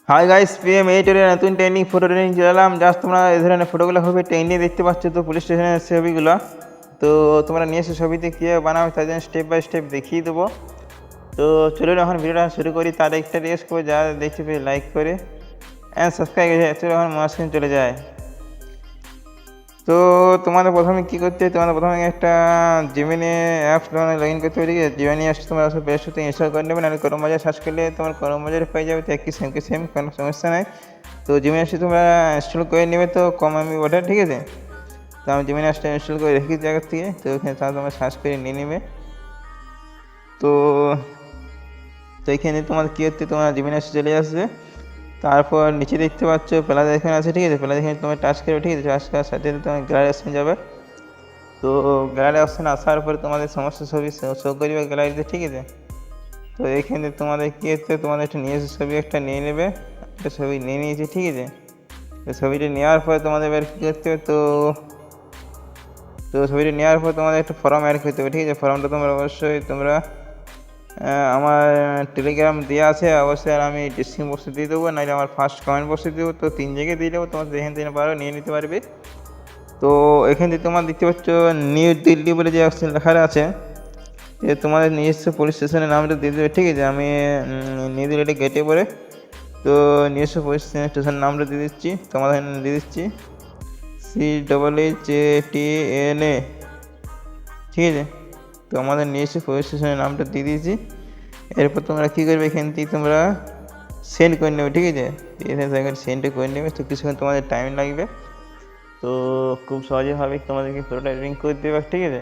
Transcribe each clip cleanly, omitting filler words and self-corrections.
Hi guys, PM এইটের নতুন training photo training চালালাম। Just তোমরা এই ধরনের ফটোগুলো হবে ট্রেনিং দেখতে পাচ্ছ তো, পুলিশ স্টেশনের ছবিগুলো। তো তোমরা নিয়ে এসে ছবিতে কীভাবে বানাবে তার জন্য স্টেপ বাই স্টেপ দেখিয়ে দেবো। তো চলুন এখন ভিডিওটা শুরু করি। তার একটা রিকোয়েস্ট করে যা দেখতে পেয়ে লাইক করে অ্যান্ড সাবস্ক্রাইব করে চলো এখন মাঝখানে চলে যায়। তো তোমাদের প্রথমে কী করতে হবে, তোমাদের প্রথমে একটা জিমেনি অ্যাপস লগ ইন করতে হবে। ঠিক আছে, জিমেনি অ্যাপস তোমরা প্লে স্টোর থেকে ইনস্টল করে নেবে, নাহলে ক্রোম বাজার সার্চ করলে তোমার ক্রোম বাজারে পেয়ে যাবে। তো একই সেম কোনো সমস্যা নাই। তো জিমেনি অ্যাপসটি তোমরা ইনস্টল করে নেবে, তো কম আমি ওটা ঠিক আছে। তো আমি জিমেনি অ্যাপসটা ইনস্টল করে রেখেছি জায়গার থেকে, তো ওখানে তাহলে তোমরা সার্চ করে নিয়ে নেবে। তো তো এখানে তোমার কী হচ্ছে, তোমার জিমেনি অ্যাপস চলে আসবে। তারপর নিচে দেখতে পাচ্ছ প্লাস এখানে আছে, ঠিক আছে। প্লাস এখানে তোমার টাচ করবে, ঠিক আছে। টাচ করার সাথে তোমার গ্যালারি অপশন যাবে। তো গ্যালারি অপশানে আসার পরে তোমাদের সমস্ত ছবি শো করবে গ্যালারিতে, ঠিক আছে। তো এখানে তোমাদের কী হচ্ছে, তোমাদের একটা নিজস্ব ছবি একটা নিয়ে নেবে। একটা ছবি নিয়ে নিয়েছি, ঠিক আছে। তো ছবিটা নেওয়ার পরে তোমাদের এবার কী করতে হবে, তো ছবিটা নেওয়ার পর তোমাদের একটা ফর্ম অ্যাড করতে হবে, ঠিক আছে। ফর্মটা তোমরা অবশ্যই তোমরা আমার টেলিগ্রাম দেওয়া আছে অবশ্যই, আর আমি ডিসক্রিপশন বক্সে দিয়ে দেবো, নাহলে আমার ফার্স্ট কমেন্ট বক্সে দেবো। তো 3 জায়গায় দিয়ে দেবো, তোমার যেখান থেকে পারো নিয়ে নিতে পারবে। তো এখান থেকে তোমার দেখতে পাচ্ছ নিউ দিল্লি বলে যে অপশন লেখা আছে, যে তোমাদের নিজস্ব পুলিশ স্টেশনের নামটা দিয়ে দেবে, ঠিক আছে। আমি নিউ দিল্লি গেটে পরে তো নিজস্ব পুলিশ স্টেশনের নামটা দিয়ে দিচ্ছি, তোমাদের দিয়ে দিচ্ছি CHHTNA, ঠিক আছে। তো আমাদের নিজস্ব পুলিশ স্টেশনের নামটা দিয়ে দিয়েছি। এরপর তোমরা কী করবে, এখান থেকে তোমরা সেন্ড করে নেবে, ঠিক আছে। এখানে সেন্ড করে নেবে, তো কিছুক্ষণ তোমাদের টাইম লাগবে। তো খুব সহজেভাবে তোমাদেরকে পুরোটা এডিটিং করে দেবে, ঠিক আছে।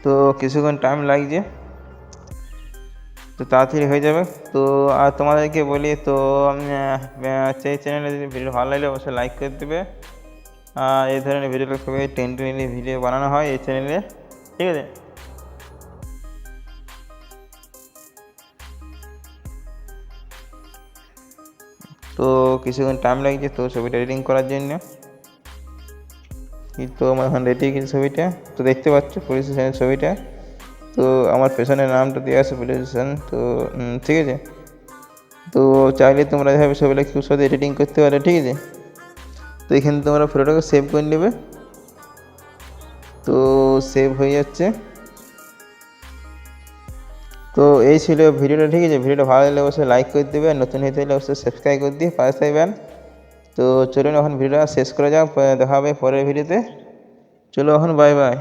তো কিছুক্ষণ টাইম লাগছে, তো তাড়াতাড়ি হয়ে যাবে। তো আর তোমাদেরকে বলি, তো সেই চ্যানেলে যদি ভিডিও ভালো লাগলে অবশ্যই লাইক করে দেবে। আর এই ধরনের ভিডিওগুলো খুবই টেনলি ভিডিও বানানো হয় এই চ্যানেলে, ঠিক আছে। তো কিছুক্ষণ টাইম লাগছে তো ছবিটা এডিটিং করার জন্য। তো আমার এখন রেডি গেছে ছবিটা, তো দেখতে পাচ্ছ পুলিশ স্টেশনের ছবিটা। তো আমার পেছনের নামটা দেওয়া আছে পুলিশ স্টেশন, তো ঠিক আছে। তো চাইলে তোমরা এভাবে ছবিটা খুব সহজে এডিটিং করতে পারো, ঠিক আছে। তো এখানে তোমরা ফটোটাকে সেভ করে নেবে, তো সেভ হয়ে যাচ্ছে। তো এই ছিল ভিডিওটা, ঠিক আছে। ভিডিওটা ভালো লাগলে অবশ্যই লাইক করে দেবে, আর নতুন হতে হলে অবশ্যই সাবস্ক্রাইব করে দিয়ে পাশে থাকবেন। তো চলুন এখন ভিডিওটা শেষ করা যাক, দেখা হবে পরের ভিডিওতে। চলো এখন বাই বাই।